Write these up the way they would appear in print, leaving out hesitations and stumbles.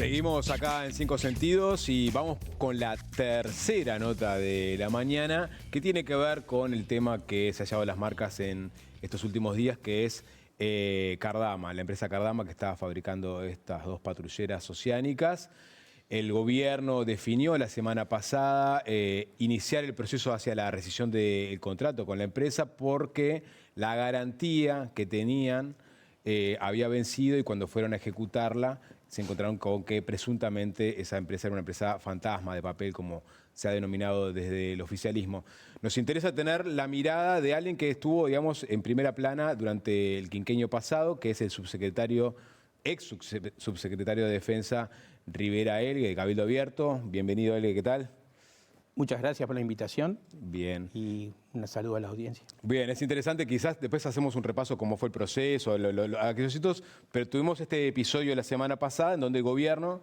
Seguimos acá en Cinco Sentidos y vamos con la tercera nota de la mañana que tiene que ver con el tema que se ha llevado las marcas en estos últimos días, que es Cardama, la empresa Cardama que estaba fabricando estas dos patrulleras oceánicas. El gobierno definió la semana pasada iniciar el proceso hacia la rescisión del contrato con la empresa porque la garantía que tenían había vencido y cuando fueron a ejecutarla se encontraron con que presuntamente esa empresa era una empresa fantasma de papel, como se ha denominado desde el oficialismo. Nos interesa tener la mirada de alguien que estuvo, digamos, en primera plana durante el quinquenio pasado, que es el subsecretario, subsecretario de Defensa, Rivera Elgue, de Cabildo Abierto. Bienvenido, Elgue, ¿qué tal? Muchas gracias por la invitación. Bien. Y un saludo a la audiencia. Bien, es interesante, quizás después hacemos un repaso cómo fue el proceso, aquellos hitos, pero tuvimos este episodio la semana pasada en donde el gobierno,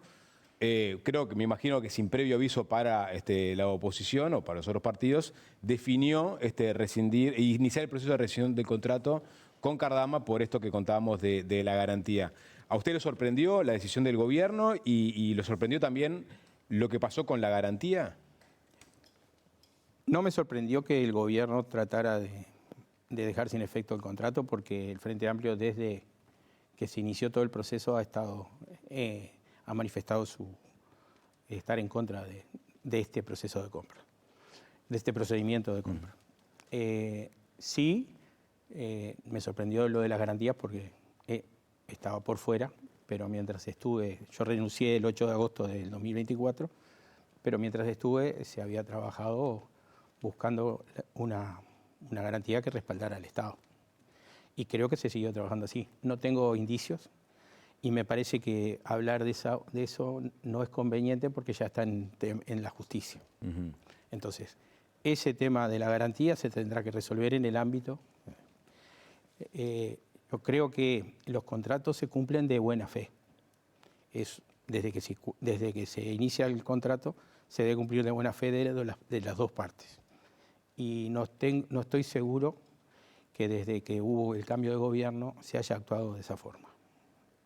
creo que me imagino que sin previo aviso para la oposición o para los otros partidos, definió rescindir e iniciar el proceso de rescisión del contrato con Cardama por esto que contábamos de la garantía. ¿A usted le sorprendió la decisión del gobierno y lo sorprendió también lo que pasó con la garantía? No me sorprendió que el gobierno tratara de dejar sin efecto el contrato porque el Frente Amplio desde que se inició todo el proceso ha manifestado su estar en contra de este proceso de compra, de este procedimiento de compra. Sí, me sorprendió lo de las garantías porque estaba por fuera, pero mientras estuve, yo renuncié el 8 de agosto del 2024, pero mientras estuve se había trabajado buscando una garantía que respaldara al Estado. Y creo que se siguió trabajando así. No tengo indicios y me parece que hablar de eso no es conveniente porque ya está en la justicia. Uh-huh. Entonces, ese tema de la garantía se tendrá que resolver en el ámbito. Yo creo que los contratos se cumplen de buena fe. Desde que se inicia el contrato se debe cumplir de buena fe de las dos partes. Y no estoy seguro que desde que hubo el cambio de gobierno se haya actuado de esa forma.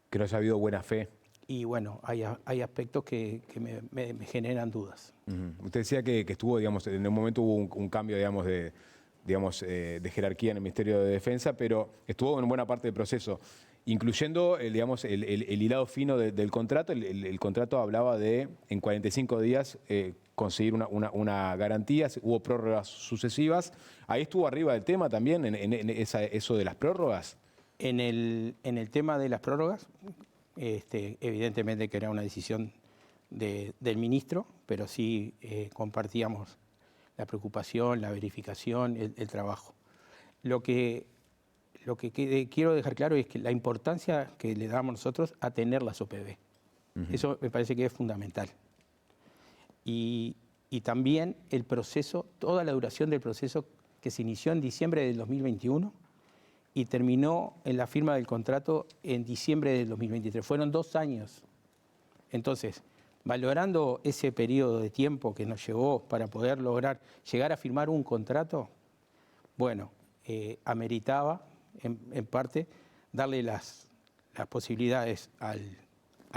Que no haya habido buena fe. Y bueno, hay aspectos que me generan dudas. Uh-huh. Usted decía que estuvo, digamos, en un momento hubo un cambio, digamos, de jerarquía en el Ministerio de Defensa, pero estuvo en buena parte del proceso, incluyendo el hilado fino del contrato. El contrato hablaba de, en 45 días, conseguir una garantía, hubo prórrogas sucesivas. Ahí estuvo arriba del tema también, eso de las prórrogas. En el tema de las prórrogas, evidentemente que era una decisión del ministro, pero sí compartíamos la preocupación, la verificación, el trabajo. Lo que quiero dejar claro es que la importancia que le damos nosotros a tener las OPB. Uh-huh. Eso me parece que es fundamental. Y también el proceso, toda la duración del proceso que se inició en diciembre del 2021 y terminó en la firma del contrato en diciembre del 2023. Fueron 2 años. Entonces, valorando ese periodo de tiempo que nos llevó para poder llegar a firmar un contrato, bueno, ameritaba, en parte, darle las posibilidades a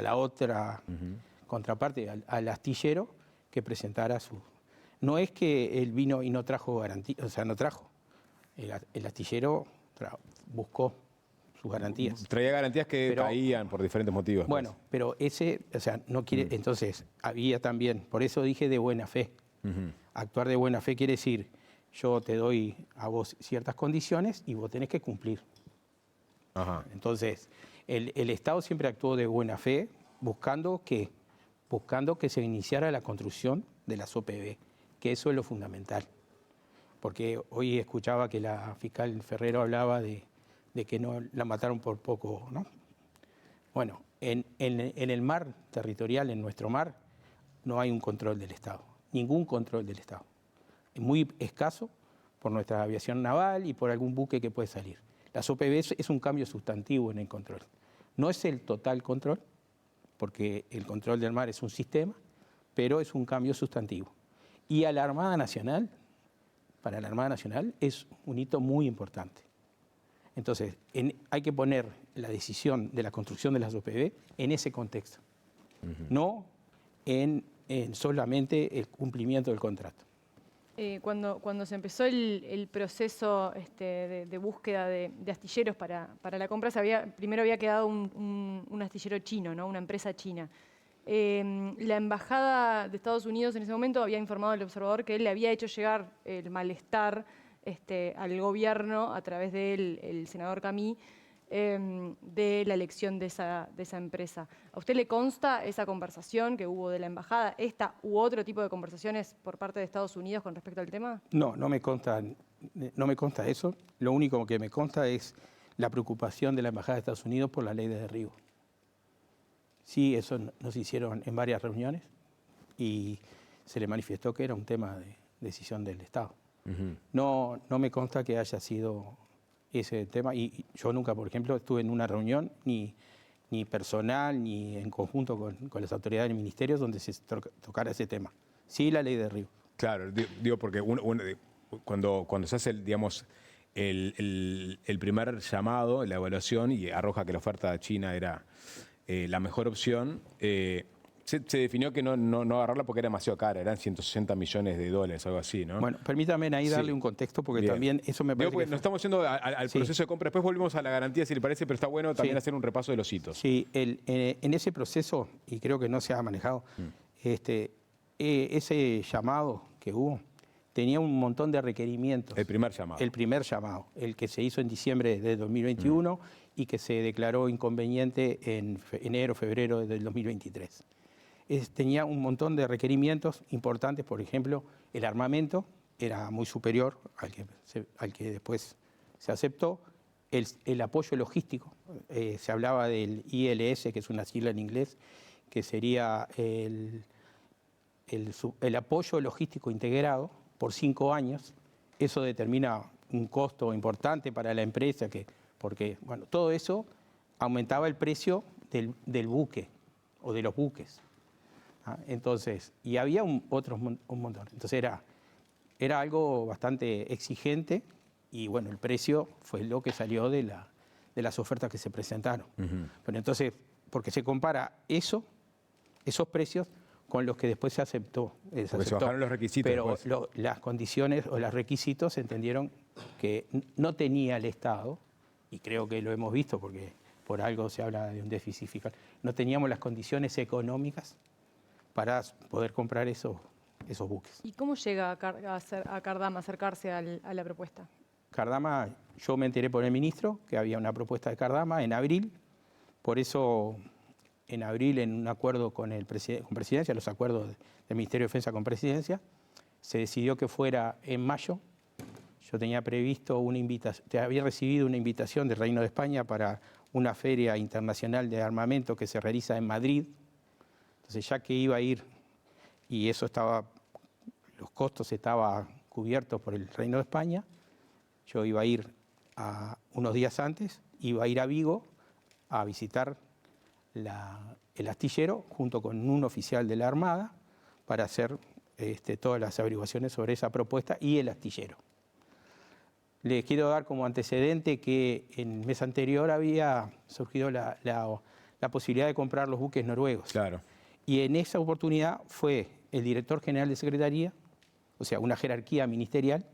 la otra uh-huh. contraparte, al astillero, que presentara su... No es que él vino y no trajo garantía, o sea, no trajo. El astillero buscó sus garantías. Traía garantías que caían por diferentes motivos. Bueno, pues. Pero ese, o sea, no quiere... Uh-huh. Entonces, había también, por eso dije de buena fe. Uh-huh. Actuar de buena fe quiere decir, yo te doy a vos ciertas condiciones y vos tenés que cumplir. Uh-huh. Entonces, el Estado siempre actuó de buena fe, buscando que se iniciara la construcción de las OPB, que eso es lo fundamental. Porque hoy escuchaba que la fiscal Ferrero hablaba de que no la mataron por poco, ¿no? Bueno, en el mar territorial, en nuestro mar, no hay un control del Estado, ningún control del Estado. Es muy escaso por nuestra aviación naval y por algún buque que puede salir. Las OPB es un cambio sustantivo en el control. No es el total control, porque el control del mar es un sistema, pero es un cambio sustantivo. Y a la Armada Nacional, para la Armada Nacional, es un hito muy importante. Entonces, hay que poner la decisión de la construcción de las OPB en ese contexto. no en solamente el cumplimiento del contrato. Cuando se empezó el proceso de búsqueda de astilleros para la compra, primero había quedado un astillero chino, ¿no? Una empresa china. La Embajada de Estados Unidos en ese momento había informado al observador que él le había hecho llegar el malestar al gobierno a través del senador Camí de la elección de esa empresa. ¿A usted le consta esa conversación que hubo de la embajada, esta u otro tipo de conversaciones por parte de Estados Unidos con respecto al tema? No, no me consta eso. Lo único que me consta es la preocupación de la embajada de Estados Unidos por la ley de derribo. Sí, eso nos hicieron en varias reuniones y se le manifestó que era un tema de decisión del Estado. No me consta que haya sido ese tema, y yo nunca, por ejemplo, estuve en una reunión, ni personal, ni en conjunto con las autoridades del ministerio, donde se tocara ese tema. Sí, la ley de derribo. Claro, digo porque cuando se hace, digamos, el primer llamado, la evaluación, y arroja que la oferta china era la mejor opción, se definió que no agarrarla porque era demasiado cara, eran 160 millones de dólares, algo así, ¿no? Bueno, permítame ahí darle un contexto, porque bien, también eso me parece. Digo, porque nos estamos yendo al proceso de compra, después volvemos a la garantía, si le parece, pero está bueno también hacer un repaso de los hitos. Sí, en ese proceso, y creo que no se ha manejado, ese llamado que hubo tenía un montón de requerimientos. El primer llamado. El primer llamado, el que se hizo en diciembre de 2021 y que se declaró inconveniente en enero, febrero del 2023. Tenía un montón de requerimientos importantes, por ejemplo, el armamento era muy superior al que después se aceptó, el apoyo logístico, se hablaba del ILS, que es una sigla en inglés, que sería el apoyo logístico integrado por 5 años. Eso determina un costo importante para la empresa, porque bueno, todo eso aumentaba el precio del buque o de los buques. Entonces, y había un montón. Entonces era algo bastante exigente y bueno, el precio fue lo que salió de las ofertas que se presentaron. Pero entonces, porque se compara esos precios con los que después se aceptó. Se bajaron los requisitos. Pero las condiciones o los requisitos se entendieron que no tenía el Estado, y creo que lo hemos visto porque por algo se habla de un déficit fiscal, no teníamos las condiciones económicas para poder comprar esos buques. ¿Y cómo llega a Cardama a acercarse a la propuesta? Cardama, yo me enteré por el ministro que había una propuesta de Cardama en abril, por eso en abril, en un acuerdo con Presidencia, los acuerdos del Ministerio de Defensa con Presidencia, se decidió que fuera en mayo. Yo tenía previsto había recibido una invitación del Reino de España para una feria internacional de armamento que se realiza en Madrid. Entonces, ya que iba a ir, y los costos estaban cubiertos por el Reino de España, yo iba a ir unos días antes, iba a ir a Vigo a visitar el astillero junto con un oficial de la Armada para hacer todas las averiguaciones sobre esa propuesta y el astillero. Les quiero dar como antecedente que en el mes anterior había surgido la posibilidad de comprar los buques noruegos. Claro. Y en esa oportunidad fue el director general de Secretaría, o sea, una jerarquía ministerial,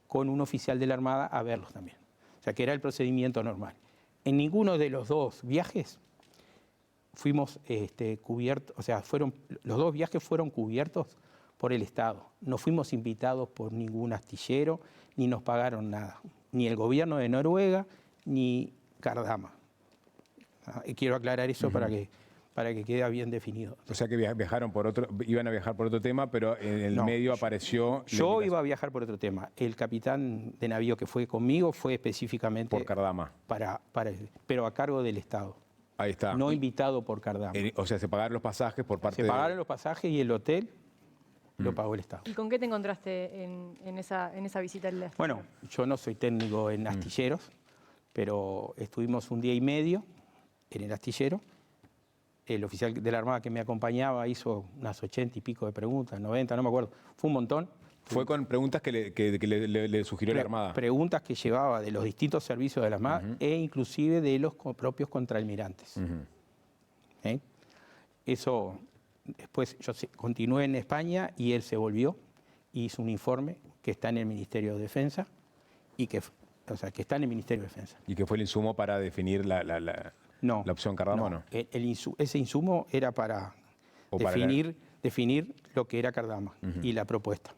con un oficial de la Armada a verlos también. O sea, que era el procedimiento normal. En ninguno de los dos viajes fuimos cubiertos, o sea, los dos viajes fueron cubiertos por el Estado. No fuimos invitados por ningún astillero, ni nos pagaron nada. Ni el gobierno de Noruega, ni Cardama. Y quiero aclarar eso para que quede bien definido. O sea que iban a viajar por otro tema, pero en el medio apareció... Yo iba a viajar por otro tema. El capitán de navío que fue conmigo fue específicamente... Por Cardama. Pero a cargo del Estado. Ahí está. No invitado por Cardama. O sea, se pagaron los pasajes por parte Se pagaron los pasajes y el hotel lo pagó el Estado. ¿Y con qué te encontraste en esa visita al astillero? Bueno, yo no soy técnico en astilleros, pero estuvimos un día y medio en el astillero. El oficial de la Armada que me acompañaba hizo unas 80 y pico de preguntas, 90, no me acuerdo. Fue un montón. Fue con preguntas que le sugirió la Armada. Preguntas que llevaba de los distintos servicios de la Armada e inclusive de los propios contraalmirantes. Eso, después yo continué en España y él se volvió y hizo un informe que está en el Ministerio de Defensa y que está en el Ministerio de Defensa. ¿Y qué fue el insumo para definir la opción Cardama o no? Ese insumo era para definir lo que era Cardama y la propuesta.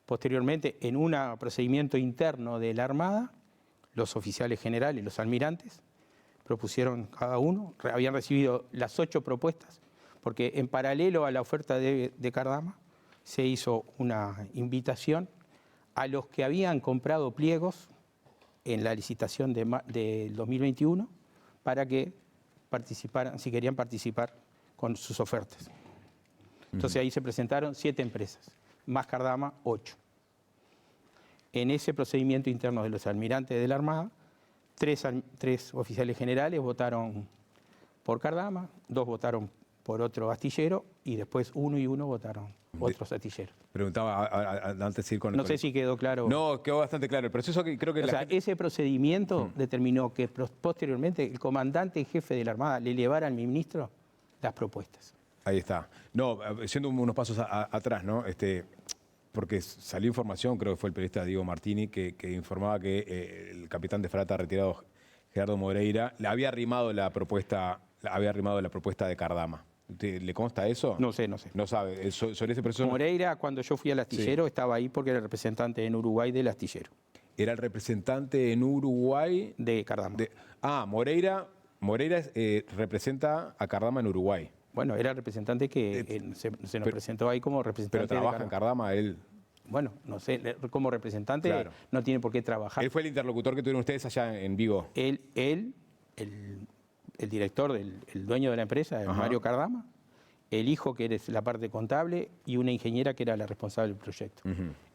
Posteriormente, en un procedimiento interno de la Armada, los oficiales generales, los almirantes, propusieron cada uno, habían recibido las 8 propuestas, porque en paralelo a la oferta de Cardama se hizo una invitación a los que habían comprado pliegos en la licitación del 2021 para que participaran, si querían participar con sus ofertas. Entonces ahí se presentaron 7 empresas, más Cardama 8. En ese procedimiento interno de los almirantes de la Armada, 3 oficiales generales votaron por Cardama, 2 votaron por otro astillero y después 1 y 1 votaron otros astilleros. Preguntaba antes de ir con... No sé si quedó claro. No, quedó bastante claro. El proceso que creo que... Ese procedimiento determinó que posteriormente el comandante en jefe de la Armada le elevara al ministro las propuestas. Ahí está. No, yendo unos pasos atrás, ¿no? Porque salió información, creo que fue el periodista Diego Martini, que informaba que el capitán de fragata retirado Gerardo Moreira le había arrimado la propuesta de Cardama. ¿Le consta eso? No sé. No sabe. Sobre ese proceso. Moreira, cuando yo fui al astillero, estaba ahí porque era el representante en Uruguay del astillero. Era el representante en Uruguay de Cardama. Moreira representa a Cardama en Uruguay. Bueno, era el representante que se nos presentó ahí como representante. Pero trabaja en Cardama él. Bueno, no sé, como representante claro. No tiene por qué trabajar. Él fue el interlocutor que tuvieron ustedes allá en Vigo. El director, el dueño de la empresa, Mario Cardama, el hijo que era la parte contable y una ingeniera que era la responsable del proyecto.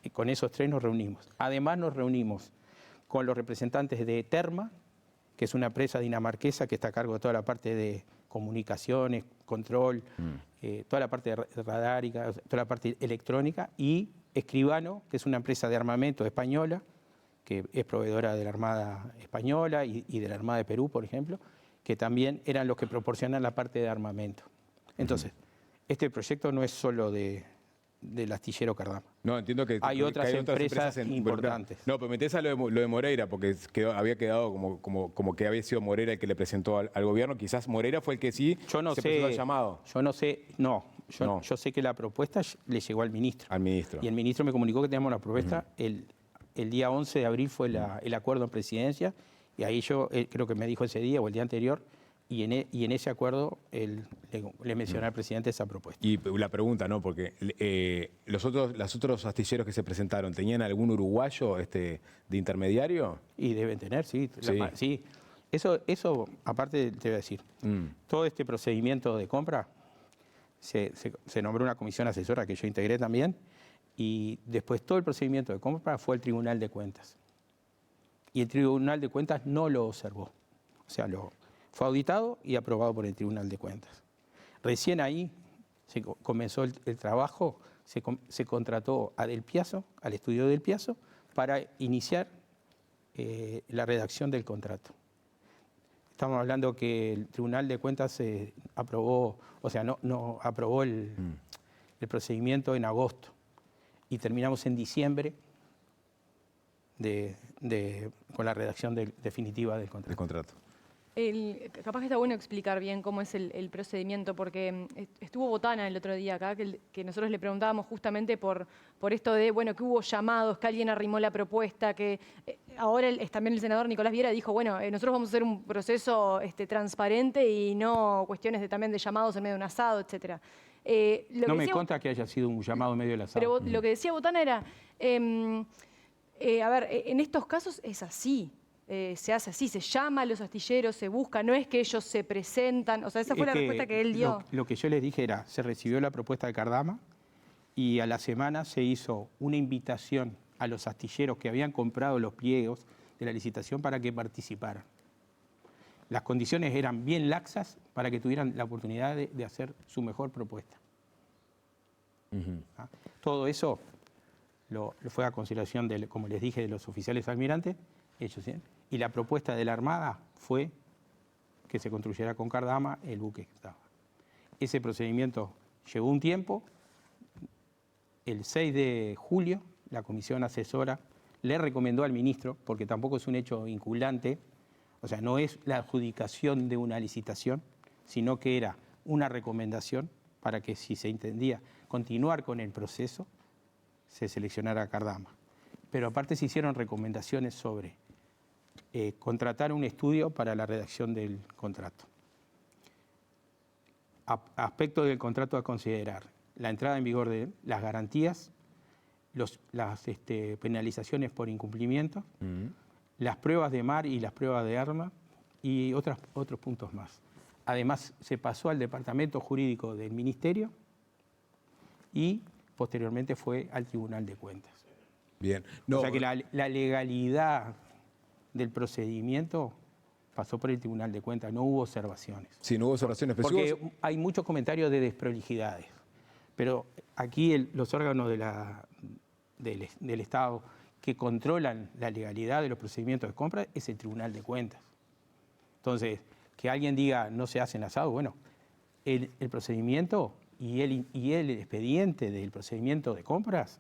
Y con esos 3 nos reunimos. Además nos reunimos con los representantes de Terma, que es una empresa dinamarquesa que está a cargo de toda la parte de comunicaciones, control, toda la parte radárica, toda la parte electrónica, y Escribano, que es una empresa de armamento española, que es proveedora de la Armada Española y de la Armada de Perú, por ejemplo, que también eran los que proporcionan la parte de armamento. Entonces, este proyecto no es solo del astillero Cardama. No, entiendo que hay otras empresas importantes. No, pero metés a lo de Moreira, porque había quedado como que había sido Moreira el que le presentó al gobierno. Quizás Moreira fue el que se presentó al llamado. Yo sé que la propuesta le llegó al ministro. Al ministro. Y el ministro me comunicó que teníamos la propuesta. El día 11 de abril fue el acuerdo en presidencia, y ahí creo que me dijo ese día o el día anterior, y en ese acuerdo le mencioné al presidente esa propuesta. Y la pregunta, ¿no? Porque los otros astilleros que se presentaron, ¿tenían algún uruguayo de intermediario? Y deben tener, sí. Sí. Eso, aparte te voy a decir, todo este procedimiento de compra, se nombró una comisión asesora que yo integré también, y después todo el procedimiento de compra fue al Tribunal de Cuentas. Y el Tribunal de Cuentas no lo observó. O sea, fue auditado y aprobado por el Tribunal de Cuentas. Recién ahí se comenzó el trabajo, se contrató a Del Piazzo, al estudio Del Piazzo, para iniciar la redacción del contrato. Estamos hablando que el Tribunal de Cuentas aprobó, no aprobó el procedimiento en agosto, y terminamos en diciembre con la redacción definitiva del contrato. Capaz que está bueno explicar bien cómo es el procedimiento, porque estuvo Botana el otro día acá, que nosotros le preguntábamos justamente por esto de, bueno, que hubo llamados, que alguien arrimó la propuesta, que ahora también el senador Nicolás Viera dijo, bueno, nosotros vamos a hacer un proceso transparente y no cuestiones también de llamados en medio de un asado, etcétera. No me consta que haya sido un llamado en medio del asado. Pero lo que decía Botana era, en estos casos es así. Se hace así, se llama a los astilleros, se busca, no es que ellos se presentan, esa fue la respuesta que él dio. Lo que yo les dije era, se recibió la propuesta de Cardama y a la semana se hizo una invitación a los astilleros que habían comprado los pliegos de la licitación para que participaran. Las condiciones eran bien laxas para que tuvieran la oportunidad de hacer su mejor propuesta. Todo eso lo fue a consideración, como les dije, de los oficiales almirantes, ellos, ¿sí? Y la propuesta de la Armada fue que se construyera con Cardama el buque que estaba. Ese procedimiento llevó un tiempo. El 6 de julio, la comisión asesora le recomendó al ministro, porque tampoco es un hecho vinculante, o sea, no es la adjudicación de una licitación, sino que era una recomendación para que, si se entendía continuar con el proceso, se seleccionara a Cardama. Pero aparte se hicieron recomendaciones sobre contratar un estudio para la redacción del contrato. Aspectos del contrato a considerar: la entrada en vigor de las garantías, las penalizaciones por incumplimiento, las pruebas de mar y las pruebas de arma y otros puntos más. Además, se pasó al departamento jurídico del Ministerio y posteriormente fue al Tribunal de Cuentas. Bien. O sea que la legalidad del procedimiento pasó por el Tribunal de Cuentas, no hubo observaciones. Sí, no hubo observaciones. Porque hay muchos comentarios de desprolijidades, pero aquí los órganos del Estado que controlan la legalidad de los procedimientos de compra es el Tribunal de Cuentas. Entonces, que alguien diga no se hacen asados, bueno, el procedimiento y el expediente del procedimiento de compras,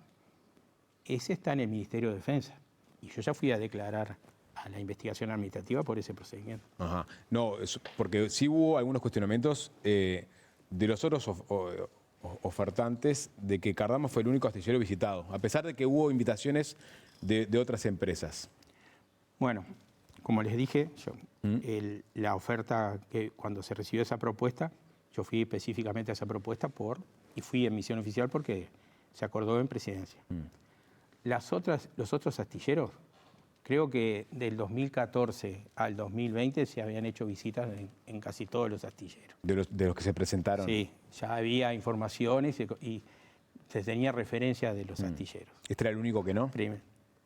ese está en el Ministerio de Defensa. Y yo ya fui a declarar a la investigación administrativa por ese procedimiento. Ajá. No, porque sí hubo algunos cuestionamientos de los otros ofertantes de que Cardama fue el único astillero visitado, a pesar de que hubo invitaciones de otras empresas. Bueno, como les dije, la oferta, que cuando se recibió esa propuesta, yo fui específicamente a esa propuesta y fui en misión oficial porque se acordó en presidencia. Los otros astilleros, creo que del 2014 al 2020 se habían hecho visitas en casi todos los astilleros. De los que se presentaron. Sí, ya había informaciones y se tenía referencia de los astilleros. ¿Este era el único que no?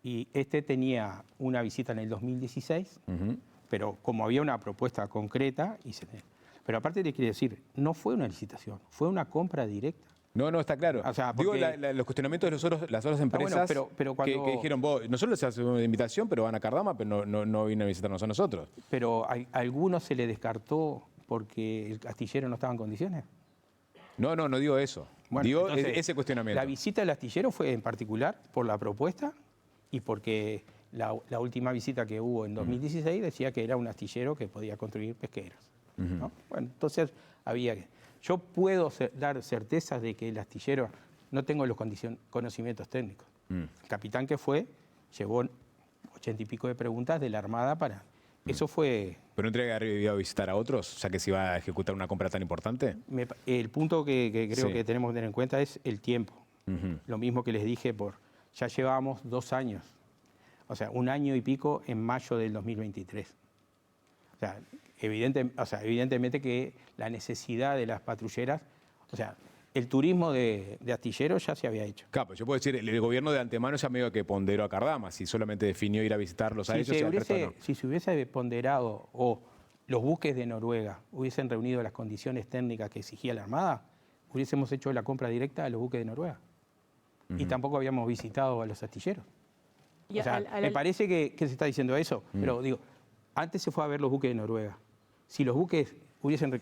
Y este tenía una visita en el 2016, pero como había una propuesta concreta, pero aparte te quiero decir, no fue una licitación, fue una compra directa. No, está claro. O sea, digo, los cuestionamientos de las otras empresas pero cuando, que dijeron, nosotros les hacemos una invitación, pero van a Cardama, pero no vienen a visitarnos a nosotros. Pero a algunos se le descartó porque el astillero no estaba en condiciones. No digo eso. Bueno, digo entonces, ese cuestionamiento. La visita del astillero fue en particular por la propuesta y porque la última visita que hubo en 2016 decía que era un astillero que podía construir pesqueros, ¿no? Bueno, entonces había que... Yo puedo dar certezas de que el astillero, no tengo los conocimientos técnicos. El capitán que fue, llevó 80 y pico de preguntas de la Armada para... Eso fue... ¿Pero no tendría que ir a visitar a otros, ya que se iba a ejecutar una compra tan importante? El punto que creo que tenemos que tener en cuenta es el tiempo. Lo mismo que les dije, ya llevábamos 2 años, o sea, 1 año y pico en mayo del 2023. O sea, evidentemente que la necesidad de las patrulleras, o sea, el turismo de astilleros ya se había hecho. Claro, yo puedo decir, el gobierno de antemano ya medio que ponderó a Cardama, si solamente definió ir a visitarlos a ellos y al resto no. Si se hubiese ponderado o los buques de Noruega hubiesen reunido las condiciones técnicas que exigía la Armada, hubiésemos hecho la compra directa a los buques de Noruega. Y tampoco habíamos visitado a los astilleros. O sea, me parece que se está diciendo eso, pero digo, antes se fue a ver los buques de Noruega. Si los buques hubiesen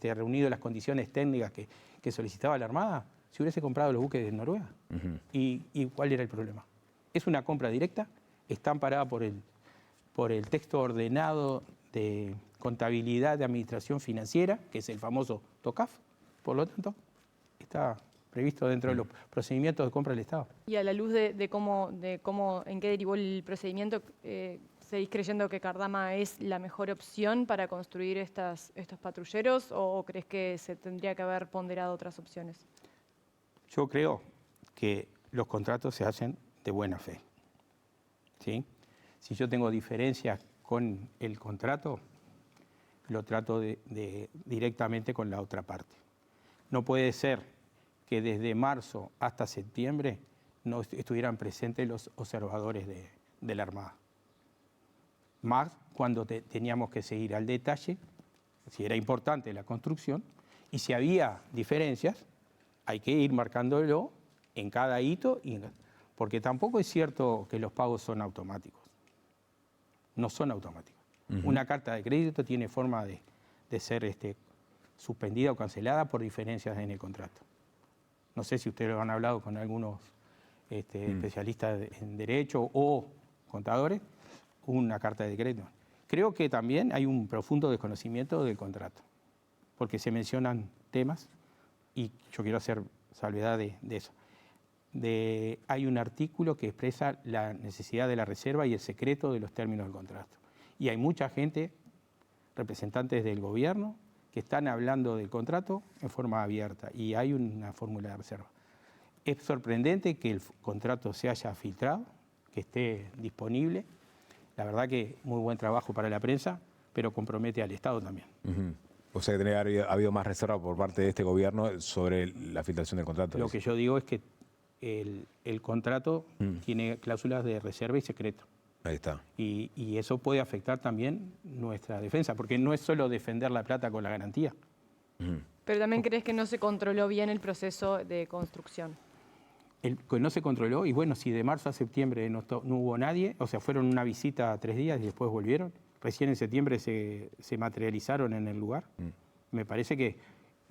reunido las condiciones técnicas que solicitaba la Armada, se hubiese comprado los buques de Noruega. ¿Y cuál era el problema? Es una compra directa, está amparada por el texto ordenado de contabilidad de administración financiera, que es el famoso TOCAF, por lo tanto, está previsto dentro de los procedimientos de compra del Estado. Y a la luz de cómo, en qué derivó el procedimiento, ¿seguís creyendo que Cardama es la mejor opción para construir estos patrulleros o crees que se tendría que haber ponderado otras opciones? Yo creo que los contratos se hacen de buena fe, ¿sí? Si yo tengo diferencias con el contrato, lo trato directamente con la otra parte. No puede ser que desde marzo hasta septiembre no estuvieran presentes los observadores de la Armada. Más cuando teníamos que seguir al detalle, si era importante la construcción, y si había diferencias, hay que ir marcándolo en cada hito, porque tampoco es cierto que los pagos son automáticos. No son automáticos. Una carta de crédito tiene forma de ser suspendida o cancelada por diferencias en el contrato. No sé si ustedes lo han hablado con algunos especialistas en derecho o contadores, una carta de decreto. Creo que también hay un profundo desconocimiento del contrato, porque se mencionan temas, y yo quiero hacer salvedad de eso. Hay un artículo que expresa la necesidad de la reserva y el secreto de los términos del contrato. Y hay mucha gente, representantes del gobierno, que están hablando del contrato en forma abierta, y hay una fórmula de reserva. Es sorprendente que el contrato se haya filtrado, que esté disponible. La verdad que muy buen trabajo para la prensa, pero compromete al Estado también. O sea que tiene que haber habido más reserva por parte de este gobierno sobre la filtración del contrato. Lo que yo digo es que el contrato tiene cláusulas de reserva y secreto. Ahí está. Y eso puede afectar también nuestra defensa, porque no es solo defender la plata con la garantía. Pero también crees que no se controló bien el proceso de construcción. Que no se controló, y bueno, si de marzo a septiembre no hubo nadie, o sea, fueron una visita 3 días y después volvieron, recién en septiembre se materializaron en el lugar. Me parece que,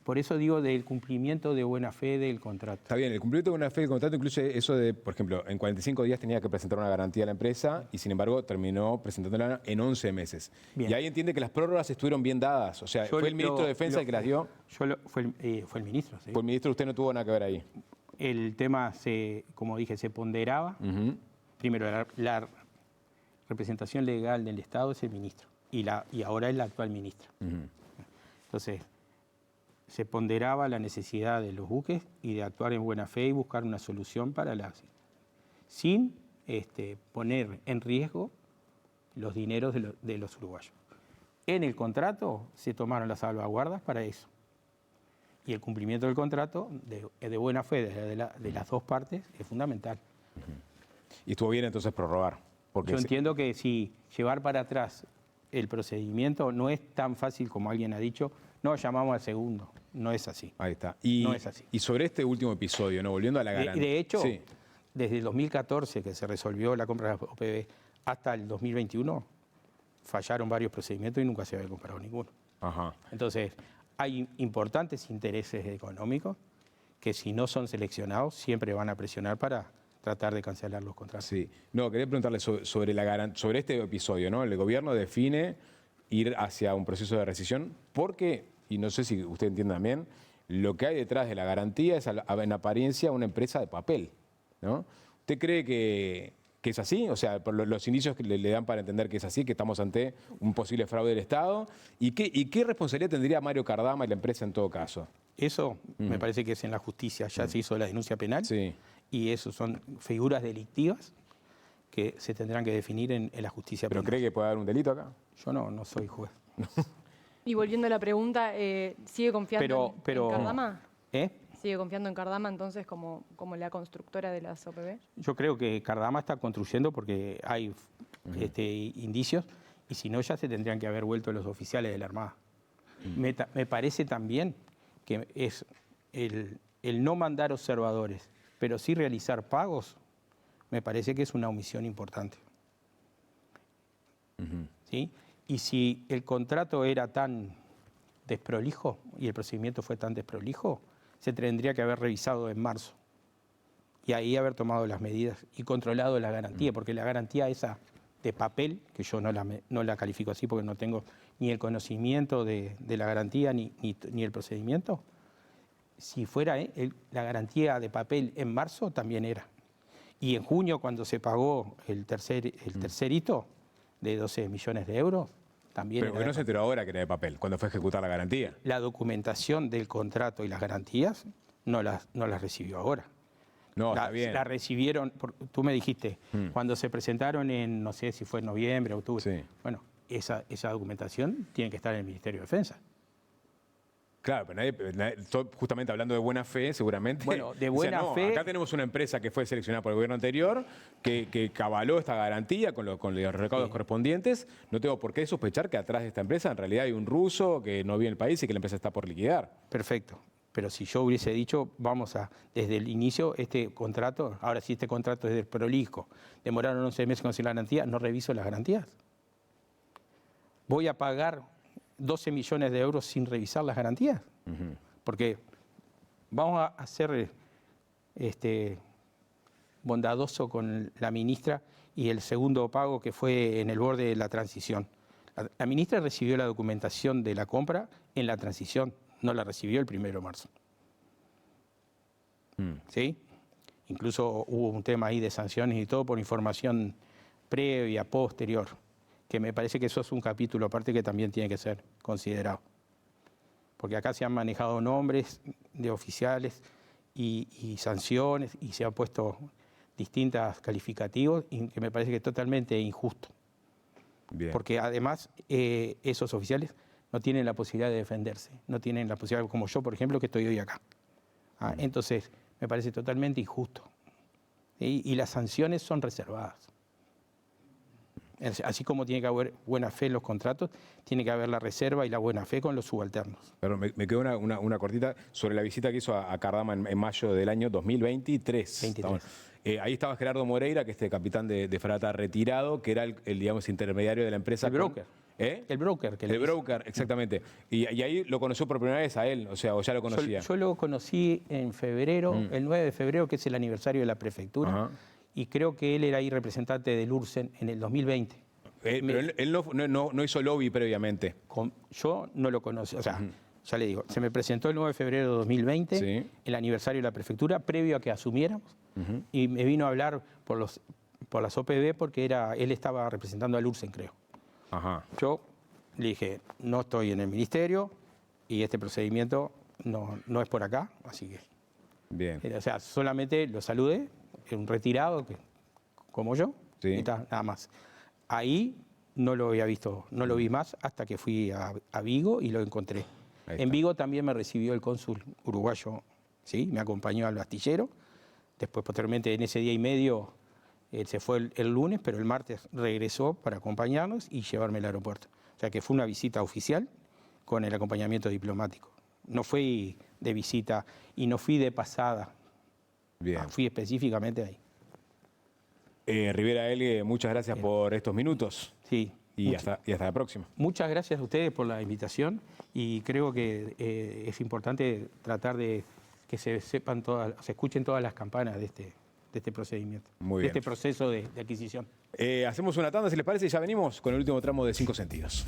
por eso digo del cumplimiento de buena fe del contrato. Está bien, el cumplimiento de buena fe del contrato incluye eso de, por ejemplo, en 45 días tenía que presentar una garantía a la empresa y sin embargo terminó presentándola en 11 meses. Bien. Y ahí entiende que las prórrogas estuvieron bien dadas, o sea, ¿fue el ministro de Defensa el que las dio? Fue el ministro, sí. Fue el ministro, usted no tuvo nada que ver ahí. El tema, como dije, se ponderaba. Primero, la representación legal del Estado es el ministro y ahora es la actual ministra. Entonces, se ponderaba la necesidad de los buques y de actuar en buena fe y buscar una solución para sin poner en riesgo los dineros de los uruguayos. En el contrato se tomaron las salvaguardas para eso. Y el cumplimiento del contrato de buena fe de las dos partes es fundamental. Y estuvo bien entonces prorrogar. Yo entiendo que si llevar para atrás el procedimiento no es tan fácil como alguien ha dicho, no llamamos al segundo. No es así. Ahí está. No es así. Y sobre este último episodio, ¿no? Volviendo a la garantía. De hecho, desde el 2014 que se resolvió la compra de la OPB hasta el 2021, fallaron varios procedimientos y nunca se había comprado ninguno. Entonces, hay importantes intereses económicos que si no son seleccionados siempre van a presionar para tratar de cancelar los contratos. Sí. No, quería preguntarle sobre este episodio, ¿no? El gobierno define ir hacia un proceso de rescisión porque, y no sé si usted entiende también, lo que hay detrás de la garantía es en apariencia una empresa de papel, ¿no? ¿Usted cree que es así? O sea, por los indicios que le dan para entender que es así, que estamos ante un posible fraude del Estado. ¿Y qué responsabilidad tendría Mario Cardama y la empresa en todo caso? Eso me parece que es en la justicia. Ya se hizo la denuncia penal. Sí. Y eso son figuras delictivas que se tendrán que definir en la justicia penal. ¿Pero cree que puede haber un delito acá? Yo no soy juez. Y volviendo a la pregunta, ¿sigue confiando en Cardama? ¿Sigue confiando en Cardama entonces como la constructora de las OPB? Yo creo que Cardama está construyendo porque hay indicios y si no ya se tendrían que haber vuelto los oficiales de la Armada. Me parece también que es el no mandar observadores, pero sí realizar pagos, me parece que es una omisión importante. ¿Sí? Y si el contrato era tan desprolijo y el procedimiento fue tan desprolijo, se tendría que haber revisado en marzo y ahí haber tomado las medidas y controlado la garantía, porque la garantía esa de papel, que yo no la califico así porque no tengo ni el conocimiento de la garantía ni el procedimiento, si fuera la garantía de papel en marzo también era. Y en junio cuando se pagó el tercer hito de 12 millones de euros, también pero no se enteró ahora que era de papel, cuando fue a ejecutar la garantía. La documentación del contrato y las garantías no las recibió ahora. No, está bien. La recibieron, tú me dijiste, cuando se presentaron en, no sé si fue en noviembre, octubre. Sí. Bueno, esa documentación tiene que estar en el Ministerio de Defensa. Claro, pero justamente hablando de buena fe, seguramente. Bueno, de buena fe. Acá tenemos una empresa que fue seleccionada por el gobierno anterior, que avaló esta garantía con los recaudos correspondientes. No tengo por qué sospechar que atrás de esta empresa en realidad hay un ruso que no vive en el país y que la empresa está por liquidar. Perfecto. Pero si yo hubiese dicho, desde el inicio, este contrato, ahora si este contrato es del prolijo, demoraron 11 meses con la garantía, no reviso las garantías. Voy a pagar 12 millones de euros sin revisar las garantías. Porque vamos a ser bondadoso con la ministra y el segundo pago que fue en el borde de la transición. La ministra recibió la documentación de la compra en la transición, no la recibió el 1 de marzo. ¿Sí? Incluso hubo un tema ahí de sanciones y todo por información previa, posterior, que me parece que eso es un capítulo aparte que también tiene que ser considerado. Porque acá se han manejado nombres de oficiales y sanciones y se han puesto distintos calificativos y que me parece que es totalmente injusto. Bien. Porque además esos oficiales no tienen la posibilidad de defenderse, no tienen la posibilidad, como yo, por ejemplo, que estoy hoy acá. Entonces, me parece totalmente injusto. Y las sanciones son reservadas. Así como tiene que haber buena fe en los contratos, tiene que haber la reserva y la buena fe con los subalternos. Pero me quedó una cortita sobre la visita que hizo a Cardama en mayo del año 2023. 23. Ahí estaba Gerardo Moreira, que es capitán de fragata retirado, que era el digamos, intermediario de la empresa. El broker. El broker. El broker, exactamente. Y ahí lo conoció por primera vez a él, o sea, o ya lo conocía. Yo lo conocí en febrero, el 9 de febrero, que es el aniversario de la prefectura. Ajá. Y creo que él era ahí representante del URSEN en el 2020. Pero él no hizo lobby previamente. Yo no lo conocí, o sea, ya le digo, se me presentó el 9 de febrero de 2020, Sí. el aniversario de la prefectura, previo a que asumiéramos, y me vino a hablar por las OPB porque él estaba representando al URSEN, creo. Ajá. Yo le dije, no estoy en el ministerio y este procedimiento no es por acá, así que... Bien. O sea, solamente lo saludé, un retirado como yo, Sí. y está, nada más. Ahí no lo había visto, no lo vi más hasta que fui a Vigo y lo encontré. Ahí En está. Vigo también me recibió el cónsul uruguayo, ¿sí? Me acompañó al astillero. Después, posteriormente, en ese día y medio, él se fue el lunes, pero el martes regresó para acompañarnos y llevarme al aeropuerto. O sea que fue una visita oficial con el acompañamiento diplomático. No fui de visita y no fui de pasada. Bien. Fui específicamente ahí. Rivera Elgue, muchas gracias por estos minutos. Sí. Y hasta la próxima. Muchas gracias a ustedes por la invitación y creo que es importante tratar de que se escuchen todas las campanas de este procedimiento, Muy de bien. este proceso de adquisición. Hacemos una tanda, si les parece, y ya venimos con el último tramo de 5 sentidos.